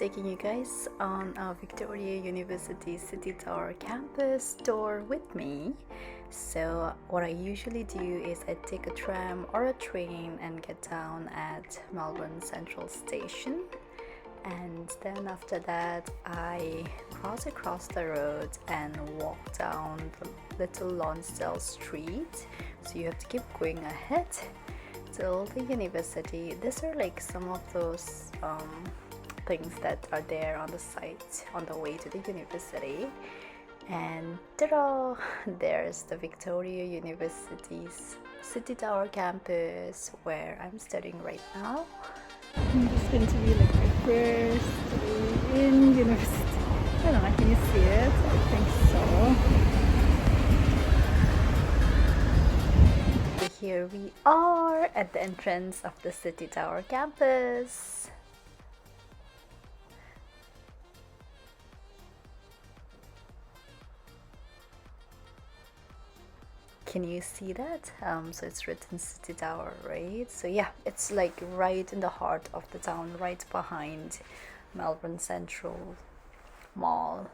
taking you guys on a Victoria University City Tower campus tour with me. So what I usually do is I take a tram or a train and get down at Melbourne Central Station, and then after that I cross across the road and walk down the little Lonsdale Street. So you have to keep going ahead till the university. These are like some of those things that are there on the site on the way to the university. And ta-da! There's the Victoria University's City Tower campus where I'm studying right now. This is going to be like my first day in university. I don't know, can you see it? I think so. Here we are at the entrance of the City Tower campus. Can you see that? So it's written City Tower, right? So yeah, it's like right in the heart of the town, right behind Melbourne Central Mall.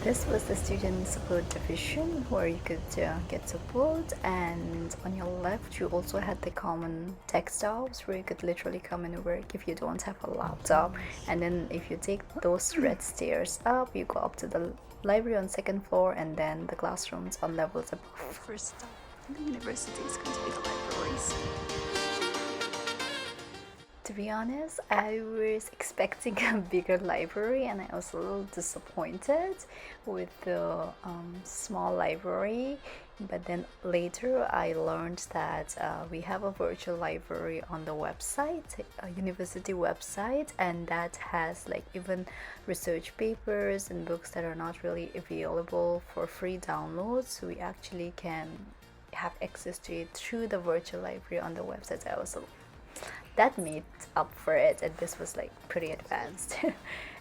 This was the student support division where you could get support, and on your left you also had the common desktops where you could literally come and work if you don't have a laptop. And then if you take those red stairs up, you go up to the library on second floor, and then the classrooms on levels above. First stop in the university is going to be the libraries. To be honest, I was expecting a bigger library and I was a little disappointed with the small library, but then later I learned that we have a virtual library on the website, a university website, and that has like even research papers and books that are not really available for free downloads, so we actually can have access to it through the virtual library on the website. That made up for it, and this was like pretty advanced.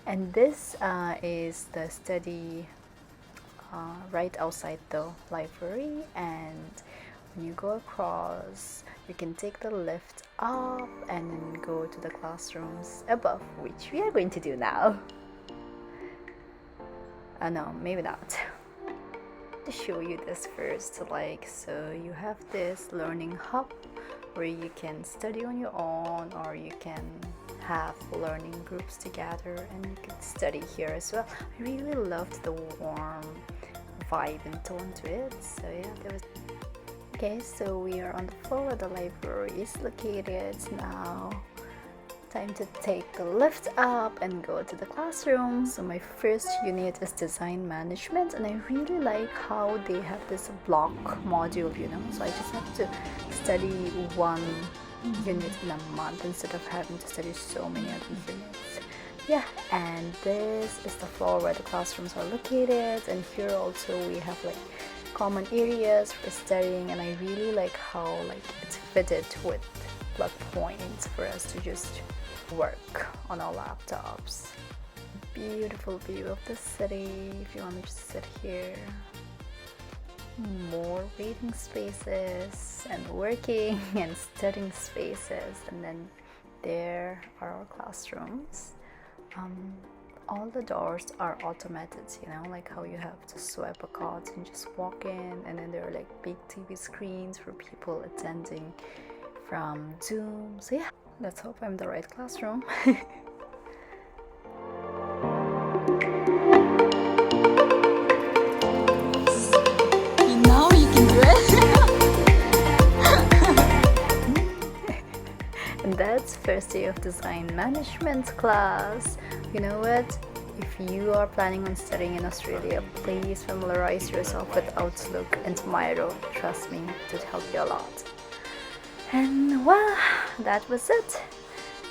And this is the study right outside the library, and when you go across you can take the lift up and then go to the classrooms above, which we are going to do now. No, maybe not. To show you this first, so you have this learning hub where you can study on your own, or you can have learning groups together and you can study here as well. I really loved the warm vibe and tone to it. So yeah, okay, so we are on the floor where the library is located now. Time to take the lift up and go to the classroom. So my first unit is design management, and I really like how they have this block module, so I just have to study one unit in a month instead of having to study so many other units. Yeah, and this is the floor where the classrooms are located, and here also we have like common areas for studying, and I really like how it's fitted with plug points for us to just work on our laptops. Beautiful view of the city if you want to just sit here. More waiting spaces and working and studying spaces, and then there are our classrooms. All the doors are automated, like how you have to swipe a card and just walk in, and then there are like big TV screens for people attending from Zoom. So yeah, let's hope I'm the right classroom. Now you can do it. And that's first day of design management class. You know what? If you are planning on studying in Australia, please familiarize yourself with Outlook and Miro. Trust me, it would help you a lot. And well, that was it.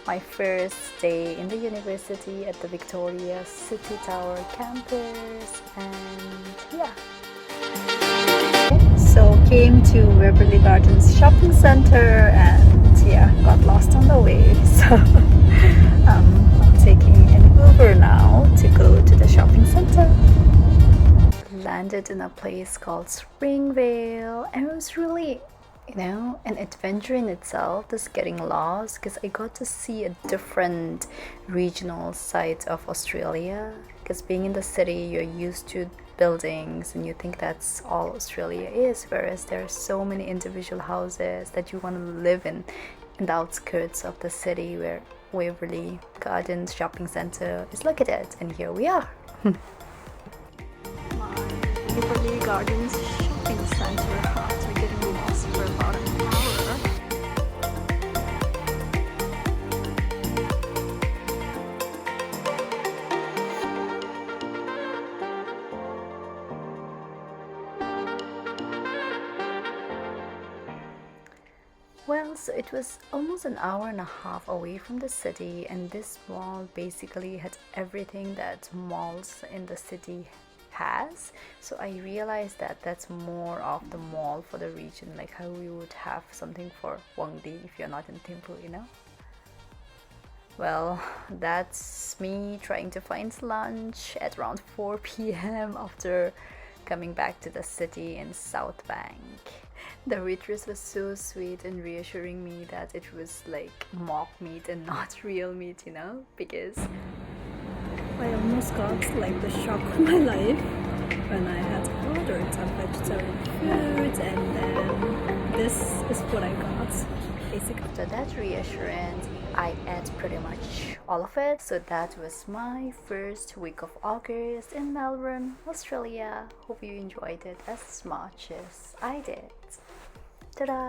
My first day in the university at the Victoria City Tower campus, and yeah. So came to Waverley Gardens shopping center and yeah, got lost on the way. So I'm taking an Uber now to go to the shopping center. Landed in a place called Springvale, and it was really, an adventure in itself, just getting lost, because I got to see a different regional side of Australia. Because being in the city, you're used to buildings and you think that's all Australia is, whereas there are so many individual houses that you want to live in the outskirts of the city, where Waverley Gardens shopping center is located, and here we are. Waverley Gardens shopping center after getting lost for about an hour. Well, so it was almost an hour and a half away from the city, and this mall basically had everything that malls in the city has. So I realized that that's more of the mall for the region, like how we would have something for Wangdi if you're not in Thimphu. Well, that's me trying to find lunch at around 4 p.m. after coming back to the city in South Bank. The waitress was so sweet and reassuring me that it was like mock meat and not real meat, because I almost got like the shock of my life when I had ordered some vegetarian food, and then this is what I got. Basically, after that reassurance, I ate pretty much all of it. So that was my first week of August in Melbourne, Australia. Hope you enjoyed it as much as I did. Ta-da!